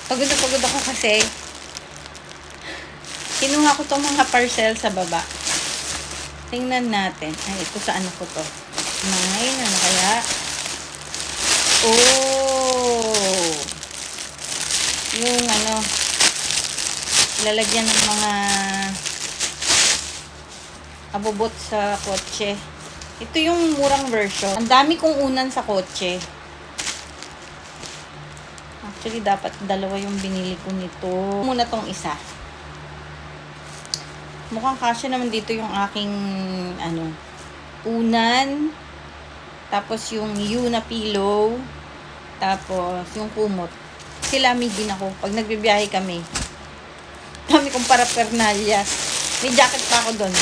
Pagod na pagod ako kasi kinuha ko tong mga parcel sa baba. Tingnan natin. Ay, ito sa ano ko to. Ano kaya? Oh! Yung lalagyan ng mga abubot sa kotse. Ito yung murang version. Ang dami kong unan sa kotse. Actually, dapat dalawa yung binili ko nito. Muna tong isa. Mukhang kasya naman dito yung aking unan. Tapos yung Yuna pillow. Tapos yung kumot. Silami din ako pag nagbibiyahe kami. Dami kong paraphernalia. May jacket pa ako doon.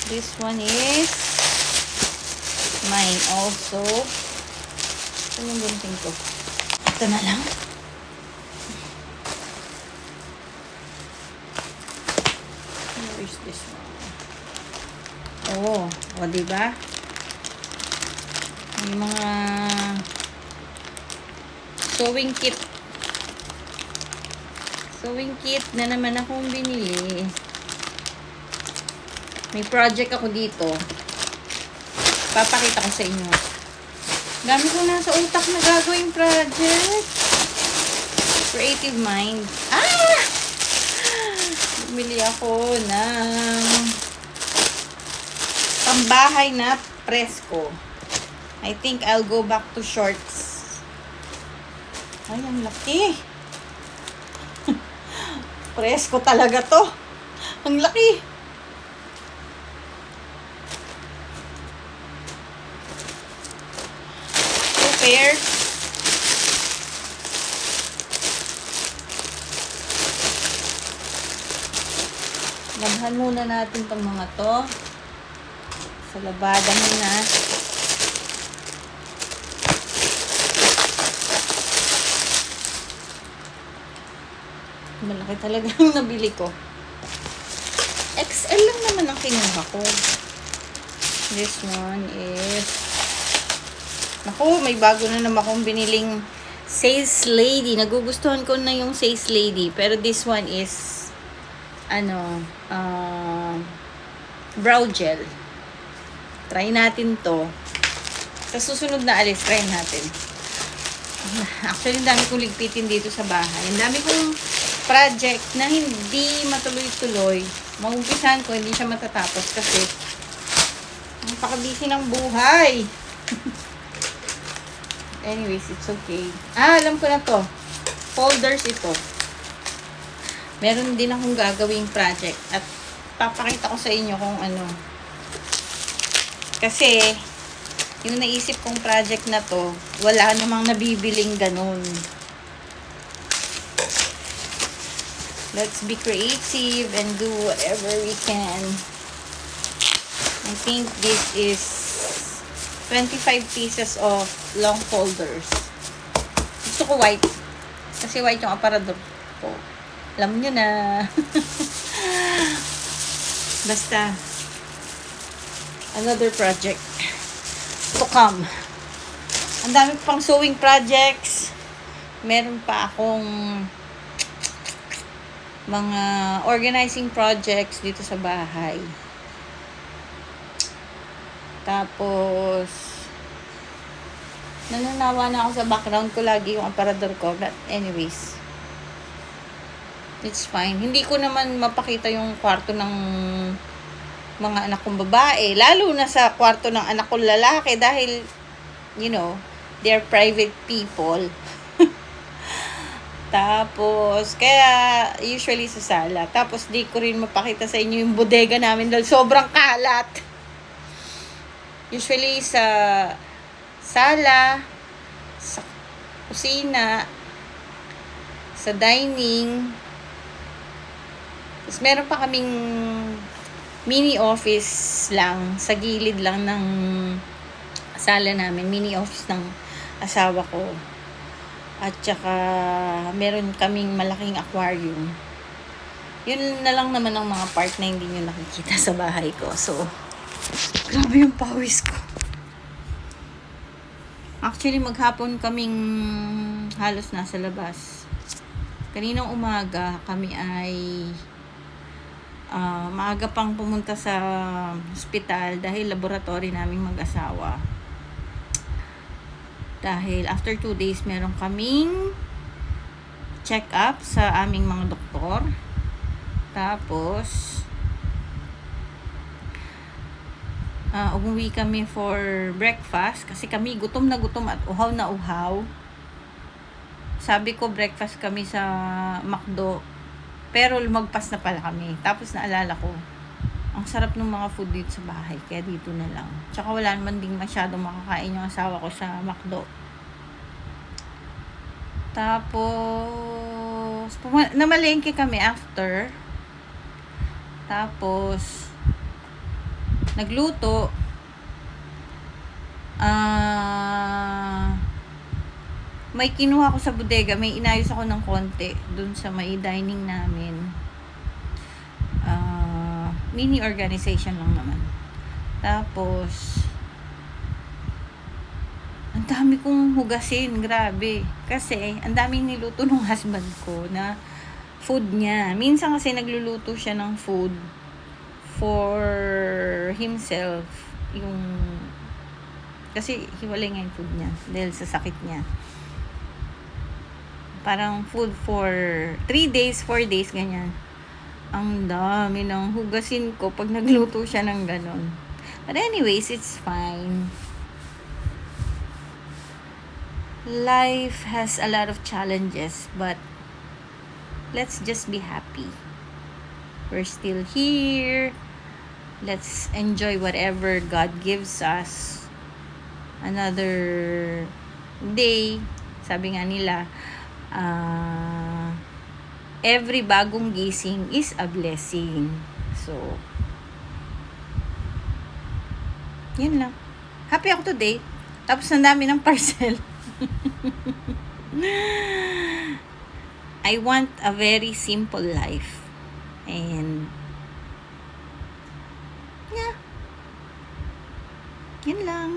This one is mine also. Ito yung gunting ko. Ito na lang. Where is this one? Oh, diba? May mga sewing kit. Sewing kit na naman akong binili. May project ako dito. Papakita ko sa inyo. Dami ko nasa utak na gagawing project. Creative mind. Bumili ako ng pambahay na presko. I think I'll go back to shorts. Ay, ang laki. Presko talaga to. Ang laki. Two pairs. Labhan muna natin itong mga to. Sa labada muna. Malaki talaga ang nabili ko. XL lang naman ang kinuha ko. This one is... Naku, may bago na naman akong biniling Sales Lady. Nagugustuhan ko na yung Sales Lady. Pero this one is brow gel. Try natin to. Sa susunod na alis, try natin. Actually, ang dami kong ligpitin dito sa bahay. Ang dami kong project na hindi matuloy-tuloy. Maumpisahan ko, hindi siya matatapos kasi napaka-busy ng buhay. Anyways, it's okay. Alam ko na to. Folders ito. Meron din akong gagawing project at papakita ko sa inyo kung ano. Kasi yung naisip kong project na to, wala namang nabibiling ganun. Let's be creative and do whatever we can. I think this is 25 pieces of long folders. Gusto ko white. Kasi white yung aparador ko. Alam nyo na. Basta. Another project to come. Ang dami pang sewing projects. Meron pa akong mga organizing projects dito sa bahay. Tapos nananawa na ako sa background ko lagi yung aparador ko. But anyways, it's fine. Hindi ko naman mapakita yung kwarto ng mga anak kong babae. Lalo na sa kwarto ng anak kong lalaki dahil, they're private people. Tapos, kaya usually sa sala. Tapos, di ko rin mapakita sa inyo yung bodega namin dahil sobrang kalat. Usually sa sala, sa kusina, sa dining. Tapos, meron pa kaming mini office lang, sa gilid lang ng sala namin. Mini office ng asawa ko. At saka, meron kaming malaking aquarium. Yun na lang naman ang mga part na hindi nyo nakikita sa bahay ko. So, grabe yung pawis ko. Actually, maghapon kaming halos nasa labas. Kaninang umaga, kami ay maaga pang pumunta sa hospital dahil laboratory naming mag-asawa. Dahil after 2 days, meron kaming check-up sa aming mga doktor. Tapos, umuwi kami for breakfast kasi kami gutom na gutom at uhaw na uhaw. Sabi ko breakfast kami sa McDo, pero lumagpas na pala kami. Tapos naalala ko, ang sarap ng mga food dito sa bahay, kaya dito na lang. Tsaka wala naman ding masyadong makakain yung asawa ko sa McDo. Tapos, namalengke kami after. Tapos, nagluto. May kinuha ko sa bodega, may inayos ako ng konti dun sa may dining namin. Mini organization lang naman. Tapos, ang dami kong hugasin, grabe. Kasi, ang daming niluto ng husband ko na food niya. Minsan kasi nagluluto siya ng food for himself. Kasi hiwalay nga yung food niya dahil sa sakit niya. Parang food for 3 days, 4 days, ganyan. Ang dami ng hugasin ko pag nagluto siya ng ganon. But anyways, it's fine. Life has a lot of challenges, but let's just be happy. We're still here. Let's enjoy whatever God gives us. Another day. Sabi nga nila, every bagong gising is a blessing. So, yun lang. Happy ako today. Tapos ang dami ng parcel. I want a very simple life. And, yeah. Yun lang.